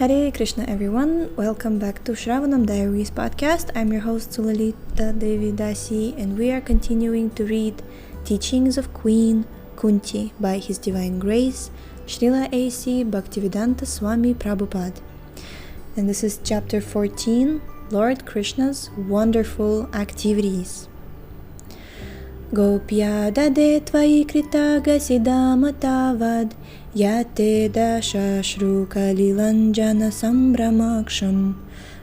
Hare Krishna everyone, welcome back to Shravanam Diaries podcast. I'm your host Sulalita Devi Dasi and we are continuing to read Teachings of Queen Kunti by His Divine Grace Srila A.C. Bhaktivedanta Swami Prabhupada. And this is chapter 14, Lord Krishna's Wonderful Activities. Gopya dade tvayi krita gasidama tavad Yate dasha shruka lilanjana sambramaksham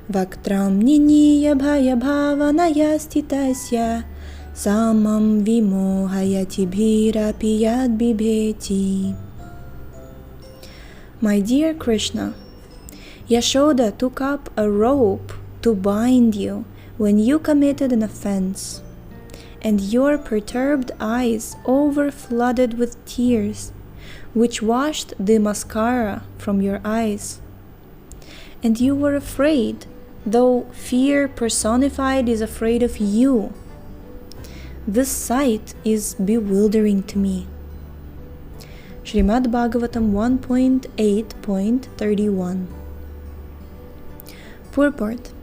Vaktram niniya bhaya bhavanaya stitasya Samam vimohayati bhirapi yad bibheti. My dear Krishna, Yashoda took up a rope to bind you when you committed an offense, and your perturbed eyes overflooded with tears, which washed the mascara from your eyes. And you were afraid, though fear personified is afraid of you. This sight is bewildering to me. Srimad Bhagavatam 1.8.31. Purport.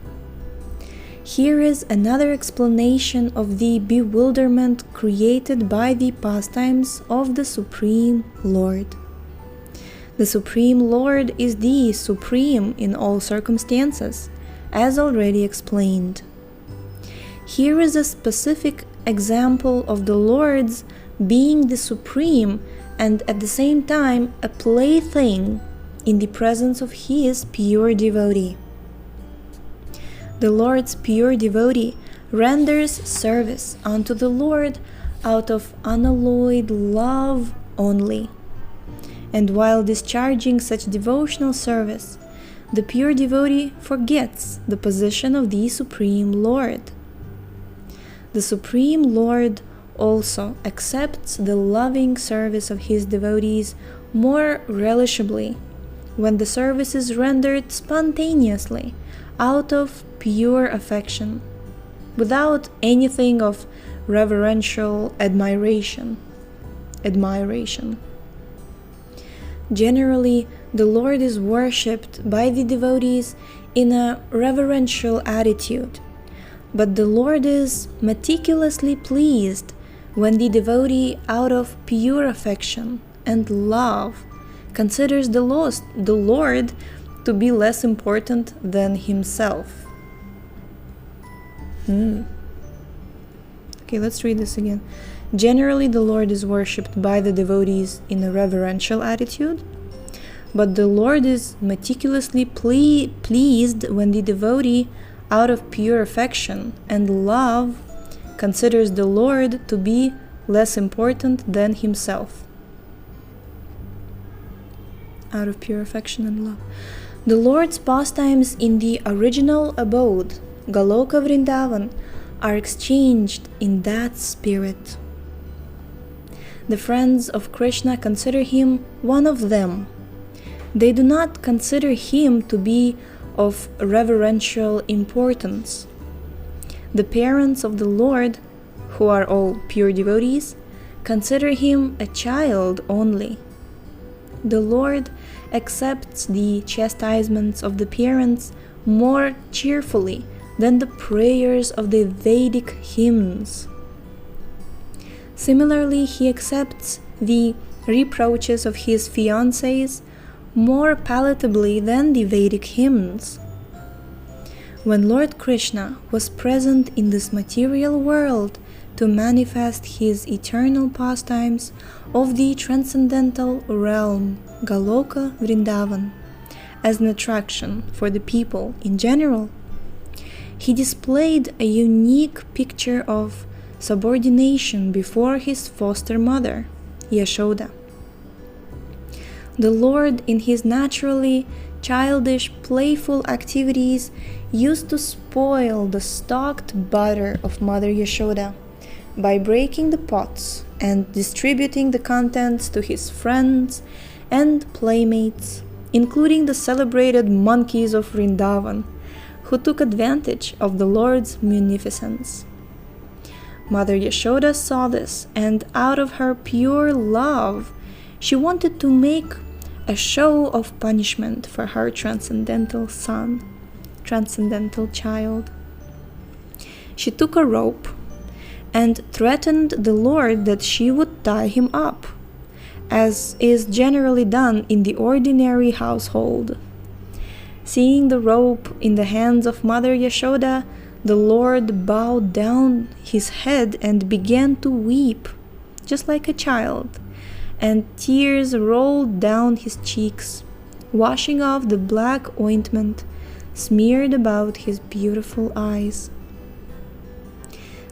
Here is another explanation of the bewilderment created by the pastimes of the Supreme Lord. The Supreme Lord is the Supreme in all circumstances, as already explained. Here is a specific example of the Lord's being the Supreme and at the same time a plaything in the presence of His pure devotee. The Lord's pure devotee renders service unto the Lord out of unalloyed love only. And while discharging such devotional service, the pure devotee forgets the position of the Supreme Lord. The Supreme Lord also accepts the loving service of His devotees more relishably when the service is rendered spontaneously out of pure affection, without anything of reverential admiration. Generally, the Lord is worshipped by the devotees in a reverential attitude, but the Lord is meticulously pleased when the devotee, out of pure affection and love, considers the Lord to be less important than himself. Okay, let's read this again. Generally, the Lord is worshipped by the devotees in a reverential attitude, but the Lord is meticulously pleased when the devotee, out of pure affection and love, considers the Lord to be less important than himself. Out of pure affection and love. The Lord's pastimes in the original abode, Goloka Vrindavan, are exchanged in that spirit. The friends of Krishna consider him one of them. They do not consider him to be of reverential importance. The parents of the Lord, who are all pure devotees, consider him a child only. The Lord accepts the chastisements of the parents more cheerfully than the prayers of the Vedic hymns. Similarly, he accepts the reproaches of his fiancées more palatably than the Vedic hymns. When Lord Krishna was present in this material world to manifest his eternal pastimes of the transcendental realm, Goloka Vrindavan, as an attraction for the people in general, he displayed a unique picture of subordination before his foster mother, Yashoda. The Lord, in his naturally childish, playful activities, used to spoil the stocked butter of Mother Yashoda by breaking the pots and distributing the contents to his friends and playmates, including the celebrated monkeys of Vrindavan, who took advantage of the Lord's munificence. Mother Yashoda saw this, and out of her pure love, she wanted to make a show of punishment for her transcendental son, transcendental child. She took a rope and threatened the Lord that she would tie him up, as is generally done in the ordinary household. Seeing the rope in the hands of Mother Yashoda, the Lord bowed down his head and began to weep, just like a child, and tears rolled down his cheeks, washing off the black ointment smeared about his beautiful eyes.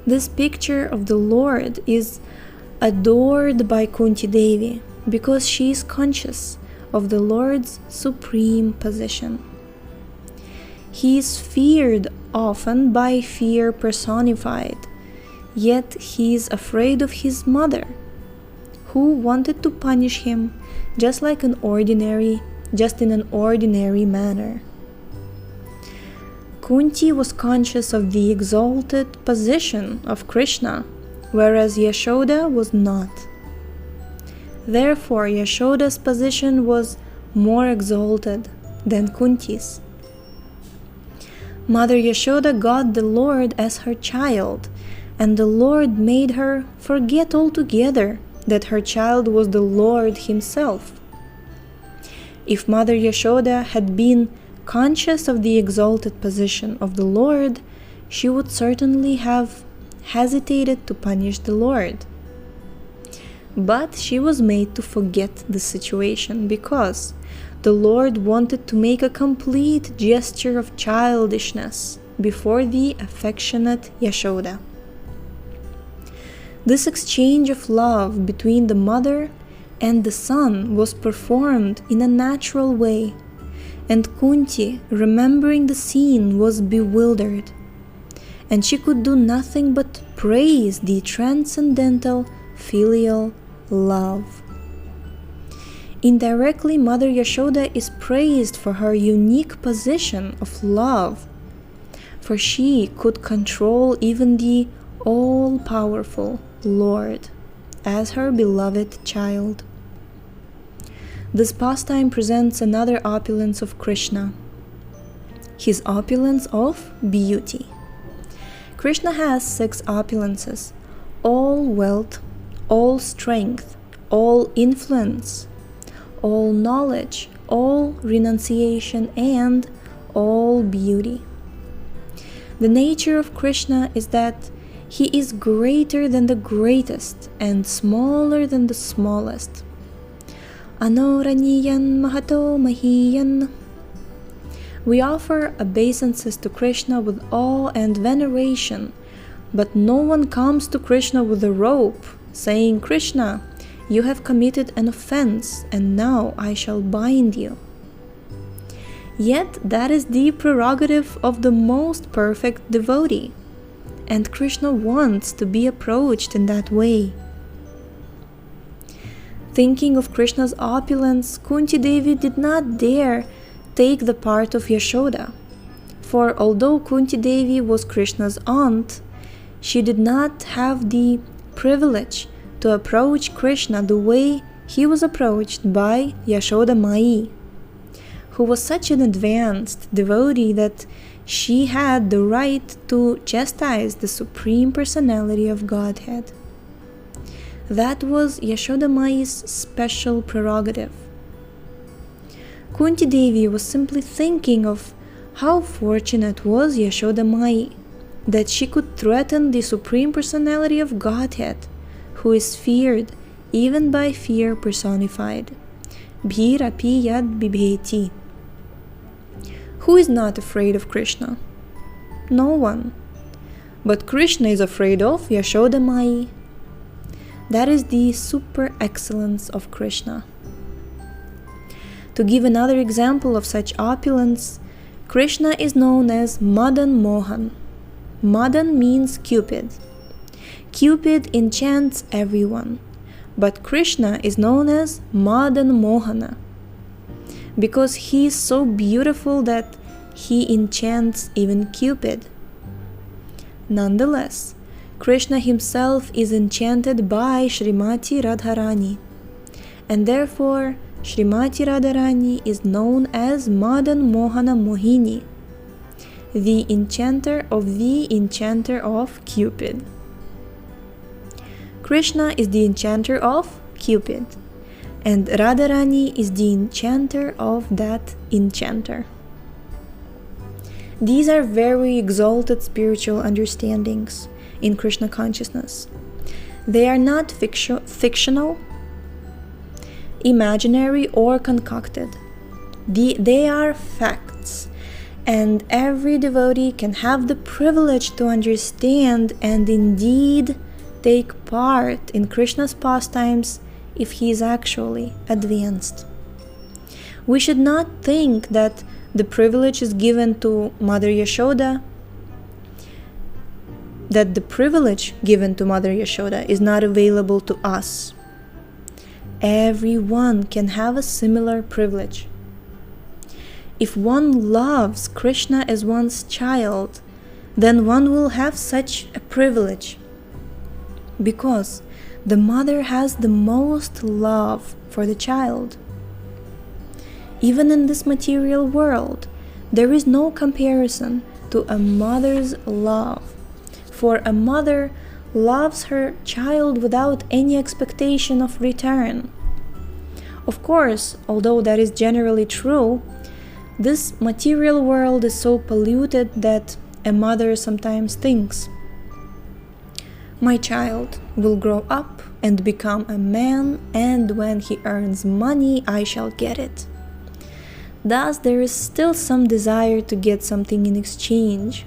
This picture of the Lord is adored by Kunti Devi because she is conscious of the Lord's supreme position. He is feared often by fear personified, yet he is afraid of his mother, who wanted to punish him just in an ordinary manner. Kunti was conscious of the exalted position of Krishna, whereas Yashoda was not. Therefore, Yashoda's position was more exalted than Kunti's. Mother Yashoda got the Lord as her child, and the Lord made her forget altogether that her child was the Lord himself. If Mother Yashoda had been conscious of the exalted position of the Lord, she would certainly have hesitated to punish the Lord. But she was made to forget the situation because the Lord wanted to make a complete gesture of childishness before the affectionate Yashoda. This exchange of love between the mother and the son was performed in a natural way, and Kunti, remembering the scene, was bewildered, and she could do nothing but praise the transcendental filial love. Indirectly, Mother Yashoda is praised for her unique position of love, for she could control even the all-powerful Lord as her beloved child. This pastime presents another opulence of Krishna, his opulence of beauty. Krishna has 6 opulences, all wealth, all strength, all influence, all knowledge, all renunciation, and all beauty. The nature of Krishna is that he is greater than the greatest and smaller than the smallest. Anoraniyan Mahato Mahiyan. We offer obeisances to Krishna with awe and veneration, but no one comes to Krishna with a rope, saying, "Krishna, you have committed an offense, and now I shall bind you." Yet that is the prerogative of the most perfect devotee, and Krishna wants to be approached in that way. Thinking of Krishna's opulence, Kunti Devi did not dare take the part of Yashoda, for although Kunti Devi was Krishna's aunt, she did not have the privilege to approach Krishna the way he was approached by Yashoda Mai, who was such an advanced devotee that she had the right to chastise the Supreme Personality of Godhead. That was Yashoda Mai's special prerogative. Kunti Devi was simply thinking of how fortunate was Yashoda Mai that she could threaten the Supreme Personality of Godhead, who is feared even by fear personified. Bhir api yad bibheti. Who is not afraid of Krishna? No one. But Krishna is afraid of Yashoda Mai. That is the super excellence of Krishna. To give another example of such opulence, Krishna is known as Madan Mohan. Madan means Cupid. Cupid enchants everyone, but Krishna is known as Madan Mohana because he is so beautiful that he enchants even Cupid. Nonetheless, Krishna himself is enchanted by Srimati Radharani, and therefore Srimati Radharani is known as Madan Mohana Mohini, the enchanter of Cupid. Krishna is the enchanter of Cupid, and Radharani is the enchanter of that enchanter. These are very exalted spiritual understandings in Krishna consciousness. They are not fictional, imaginary, or concocted. They are facts, and every devotee can have the privilege to understand and indeed take part in Krishna's pastimes if he is actually advanced. We should not think that the privilege is given to Mother Yashoda, is not available to us. Everyone can have a similar privilege. If one loves Krishna as one's child, then one will have such a privilege, because the mother has the most love for the child. Even in this material world, there is no comparison to a mother's love, for a mother loves her child without any expectation of return. Of course, although that is generally true, this material world is so polluted that a mother sometimes thinks, my child will grow up and become a man, and when he earns money, I shall get it. Thus, there is still some desire to get something in exchange.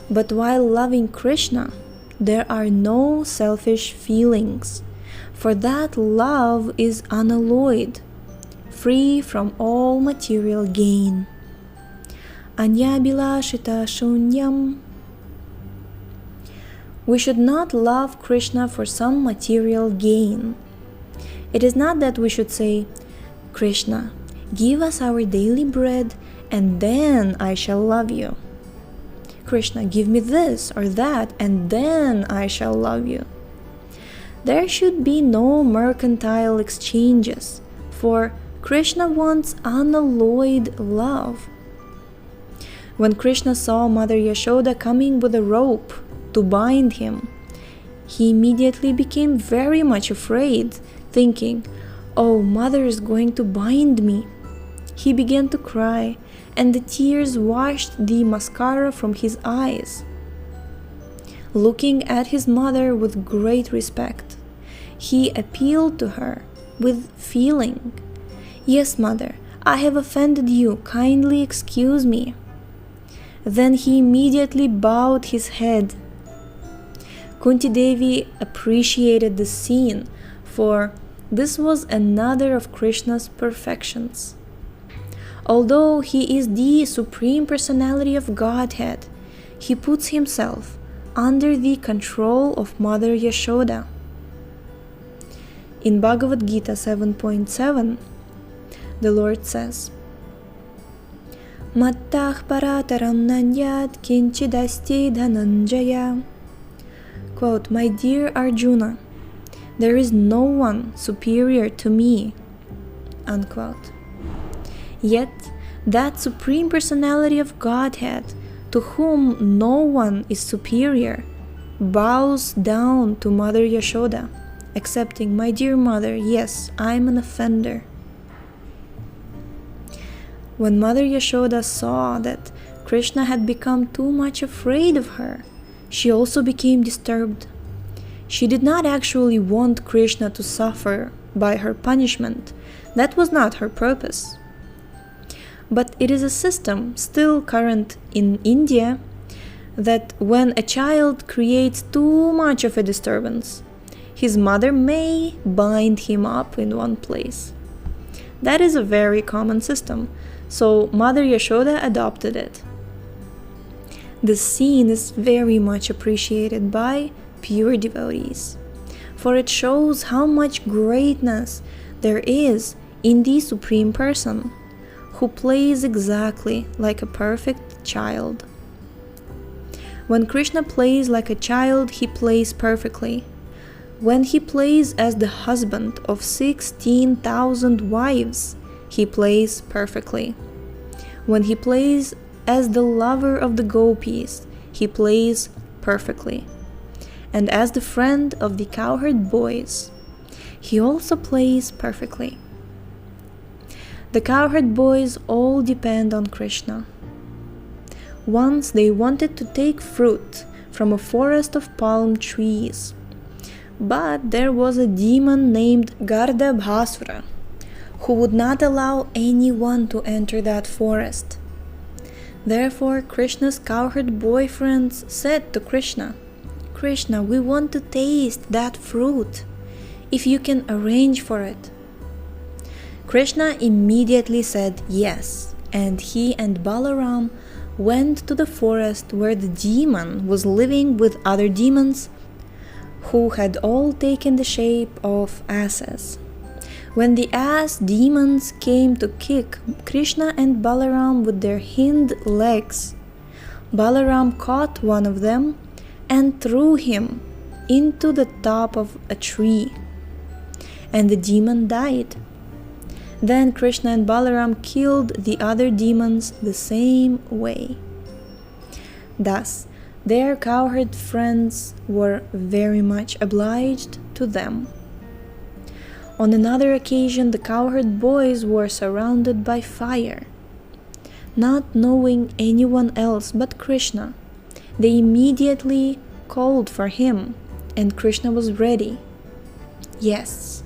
But while loving Krishna, there are no selfish feelings, for that love is unalloyed, free from all material gain. Anyabilashita shunyam. We should not love Krishna for some material gain. It is not that we should say, Krishna, give us our daily bread and then I shall love you. Krishna, give me this or that and then I shall love you. There should be no mercantile exchanges, for Krishna wants unalloyed love. When Krishna saw Mother Yashoda coming with a rope to bind him, he immediately became very much afraid, thinking, oh, Mother is going to bind me. He began to cry, and the tears washed the mascara from his eyes. Looking at his mother with great respect, he appealed to her with feeling. Yes, Mother, I have offended you. Kindly excuse me. Then he immediately bowed his head. Kunti Devi appreciated the scene, for this was another of Krishna's perfections. Although he is the Supreme Personality of Godhead, he puts himself under the control of Mother Yashoda. In Bhagavad Gita 7.7, the Lord says, Mattah parataram nanyat kinchidasti dhananjaya. Quote, my dear Arjuna, there is no one superior to me. Unquote. Yet, that Supreme Personality of Godhead, to whom no one is superior, bows down to Mother Yashoda, accepting, my dear mother, yes, I am an offender. When Mother Yashoda saw that Krishna had become too much afraid of her, she also became disturbed. She did not actually want Krishna to suffer by her punishment. That was not her purpose. But it is a system still current in India that when a child creates too much of a disturbance, his mother may bind him up in one place. That is a very common system, so Mother Yashoda adopted it. This scene is very much appreciated by pure devotees, for it shows how much greatness there is in the Supreme Person, who plays exactly like a perfect child. When Krishna plays like a child, he plays perfectly. When he plays as the husband of 16,000 wives, he plays perfectly. When he plays as the lover of the gopis, he plays perfectly. And as the friend of the cowherd boys, he also plays perfectly. The cowherd boys all depend on Krishna. Once they wanted to take fruit from a forest of palm trees, but there was a demon named Gardabhasura who would not allow anyone to enter that forest. Therefore, Krishna's cowherd boyfriends said to Krishna, "Krishna, we want to taste that fruit, if you can arrange for it." Krishna immediately said yes, and he and Balaram went to the forest where the demon was living with other demons who had all taken the shape of asses. When the ass demons came to kick Krishna and Balaram with their hind legs, Balaram caught one of them and threw him into the top of a tree, and the demon died. Then Krishna and Balaram killed the other demons the same way. Thus, their cowherd friends were very much obliged to them. On another occasion, the cowherd boys were surrounded by fire. Not knowing anyone else but Krishna, they immediately called for him, and Krishna was ready. Yes.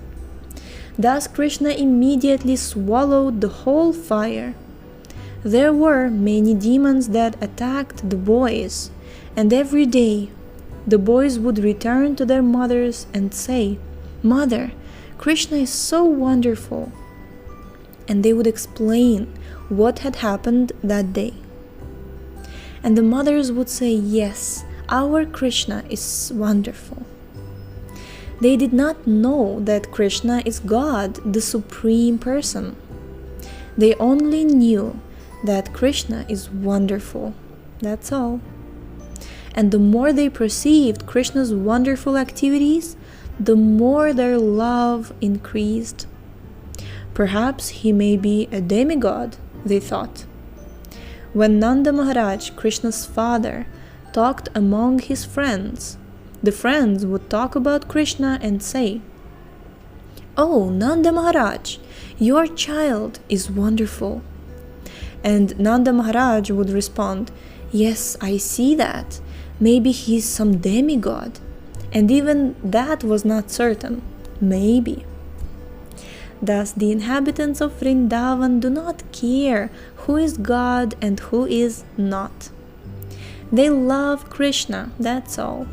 Thus Krishna immediately swallowed the whole fire. There were many demons that attacked the boys, and every day the boys would return to their mothers and say, "Mother, Krishna is so wonderful." And they would explain what had happened that day. And the mothers would say, "Yes, our Krishna is wonderful." They did not know that Krishna is God, the Supreme Person. They only knew that Krishna is wonderful. That's all. And the more they perceived Krishna's wonderful activities, the more their love increased. Perhaps he may be a demigod, they thought. When Nanda Maharaj, Krishna's father, talked among his friends, the friends would talk about Krishna and say, "Oh, Nanda Maharaj, your child is wonderful." And Nanda Maharaj would respond, "Yes, I see that. Maybe he's some demigod." And even that was not certain. Maybe. Thus, the inhabitants of Vrindavan do not care who is God and who is not. They love Krishna, that's all.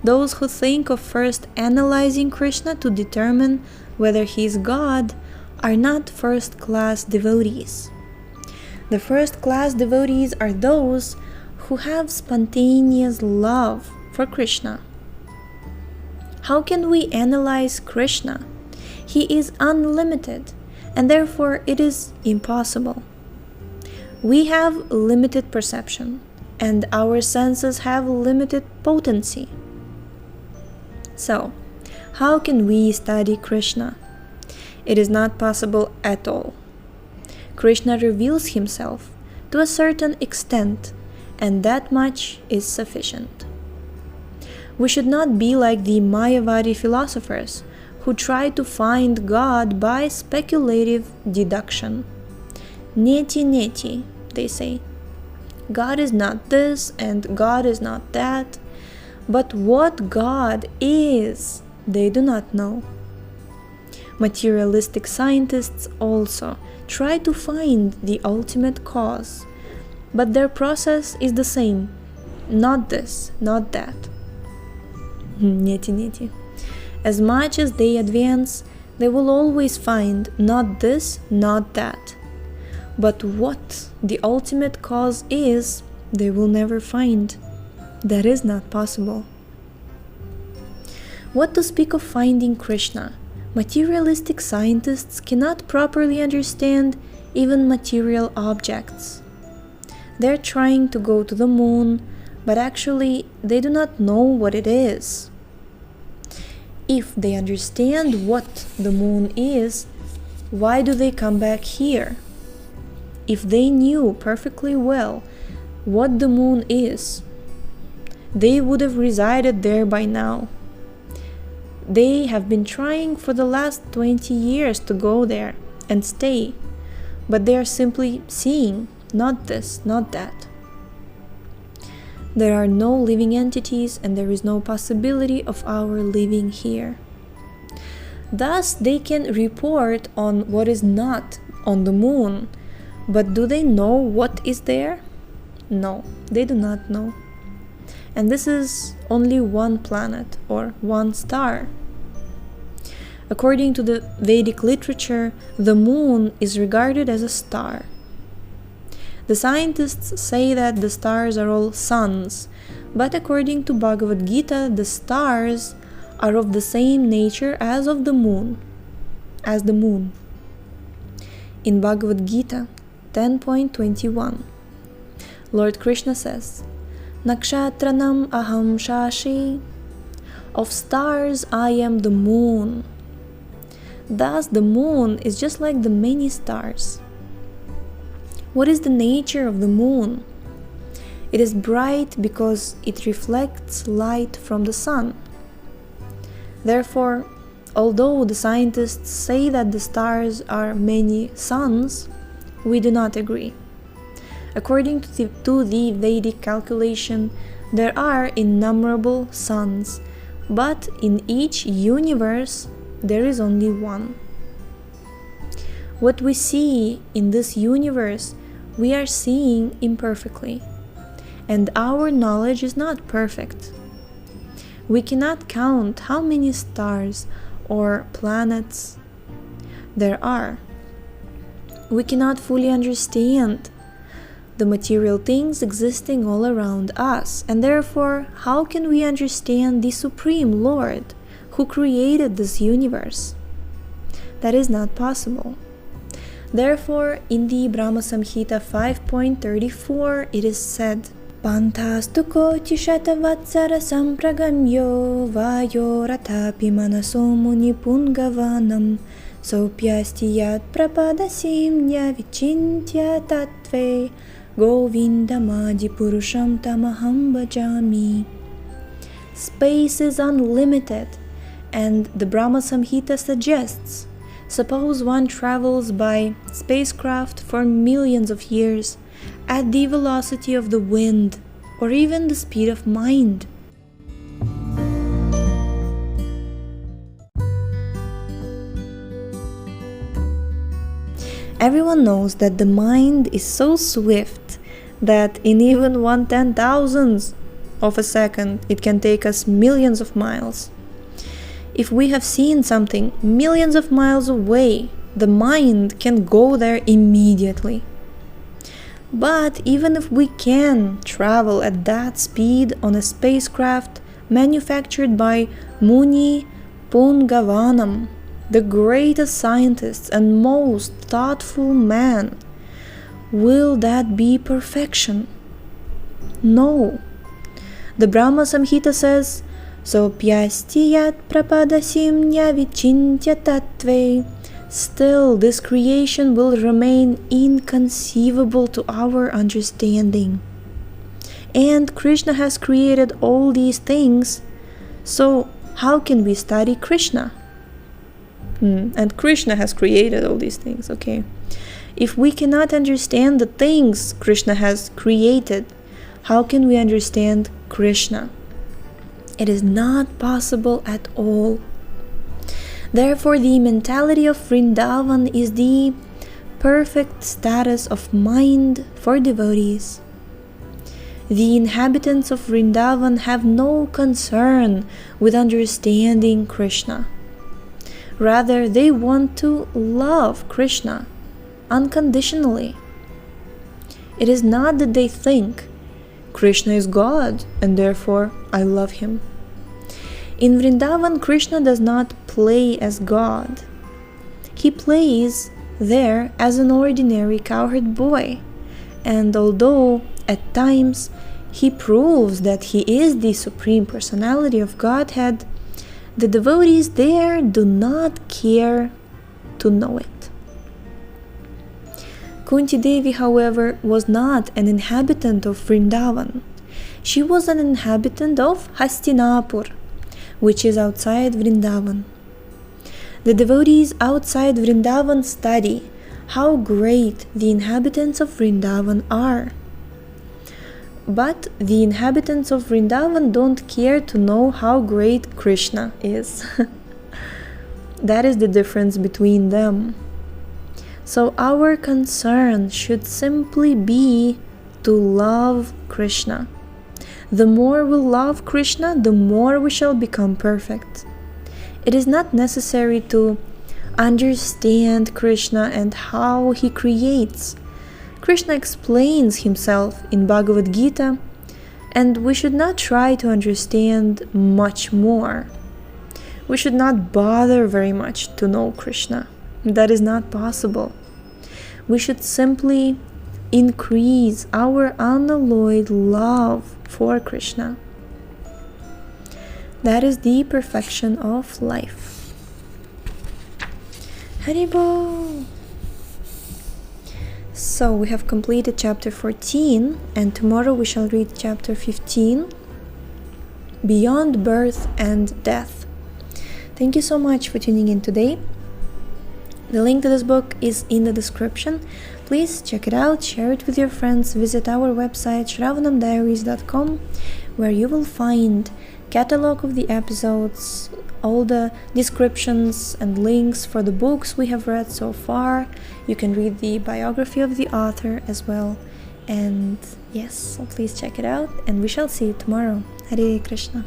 Those who think of first analyzing Krishna to determine whether he is God are not first-class devotees. The first-class devotees are those who have spontaneous love for Krishna. How can we analyze Krishna? He is unlimited, and therefore it is impossible. We have limited perception, and our senses have limited potency. So, how can we study Krishna? It is not possible at all. Krishna reveals himself to a certain extent, and that much is sufficient. We should not be like the Mayavadi philosophers who try to find God by speculative deduction. Neti, they say. God is not this and God is not that. But what God is, they do not know. Materialistic scientists also try to find the ultimate cause, but their process is the same. Not this, not that. Neti. As much as they advance, they will always find not this, not that. But what the ultimate cause is, they will never find. That is not possible. What to speak of finding Krishna? Materialistic scientists cannot properly understand even material objects. They're trying to go to the moon, but actually they do not know what it is. If they understand what the moon is, why do they come back here? If they knew perfectly well what the moon is, they would have resided there by now. They have been trying for the last 20 years to go there and stay, but they are simply seeing, not this, not that. There are no living entities and there is no possibility of our living here. Thus, they can report on what is not on the moon, but do they know what is there? No, they do not know. And this is only one planet or one star. According to the Vedic literature, the moon is regarded as a star. The scientists say that the stars are all suns, but according to Bhagavad Gita, the stars are of the same nature as the moon. In Bhagavad Gita 10.21, Lord Krishna says, Nakshatranam aham shashi, of stars I am the moon. Thus the moon is just like the many stars. What is the nature of the moon? It is bright because it reflects light from the sun. Therefore, although the scientists say that the stars are many suns, we do not agree. According to the Vedic calculation, there are innumerable suns, but in each universe there is only one. What we see in this universe, we are seeing imperfectly, and our knowledge is not perfect. We cannot count how many stars or planets there are. We cannot fully understand the material things existing all around us, and therefore, how can we understand the Supreme Lord who created this universe? That is not possible. Therefore, in the Brahma Samhita 5.34, it is said, Pantastu koti shatavatsara sampragamyo vayo ratapi manaso muni pungavanam sopyasti yat prapadasim nyavicintya tattve govindamadi purusham tamaham bhajami. Space is unlimited, and the Brahma Samhita suggests, suppose one travels by spacecraft for millions of years at the velocity of the wind or even the speed of mind. Everyone knows that the mind is so swift that in even 1/10,000th of a second it can take us millions of miles. If we have seen something millions of miles away, the mind can go there immediately. But even if we can travel at that speed on a spacecraft manufactured by Muni Pungavanam, the greatest scientist and most thoughtful man, will that be perfection? No. The Brahma Samhita says, Sopyasti yat prapadasim nyavicintya tattve. Still, this creation will remain inconceivable to our understanding. And Krishna has created all these things, so how can we study Krishna? And Krishna has created all these things, okay? If we cannot understand the things Krishna has created, how can we understand Krishna? It is not possible at all. Therefore, the mentality of Vrindavan is the perfect status of mind for devotees. The inhabitants of Vrindavan have no concern with understanding Krishna. Rather, they want to love Krishna unconditionally. It is not that they think, Krishna is God, and therefore I love him. In Vrindavan, Krishna does not play as God. He plays there as an ordinary cowherd boy, and although at times he proves that he is the Supreme Personality of Godhead, The devotees there do not care to know it. Kunti Devi, however, was not an inhabitant of Vrindavan. She was an inhabitant of Hastinapur, which is outside Vrindavan. The devotees outside Vrindavan study how great the inhabitants of Vrindavan are. But the inhabitants of Vrindavan don't care to know how great Krishna is. That is the difference between them. So our concern should simply be to love Krishna. The more we love Krishna, the more we shall become perfect. It is not necessary to understand Krishna and how he creates. Krishna explains himself in Bhagavad Gita, and we should not try to understand much more. We should not bother very much to know Krishna. That is not possible. We should simply increase our unalloyed love for Krishna. That is the perfection of life. Haribol! So we have completed chapter 14, and tomorrow we shall read chapter 15, Beyond Birth and Death. Thank you so much for tuning in today. The link to this book is in the description. Please check it out, share it with your friends, visit our website shravanamdiaries.com, where you will find catalog of the episodes, all the descriptions and links for the books we have read so far. You can read the biography of the author as well. And yes, so please check it out, and we shall see you tomorrow. Hare Krishna.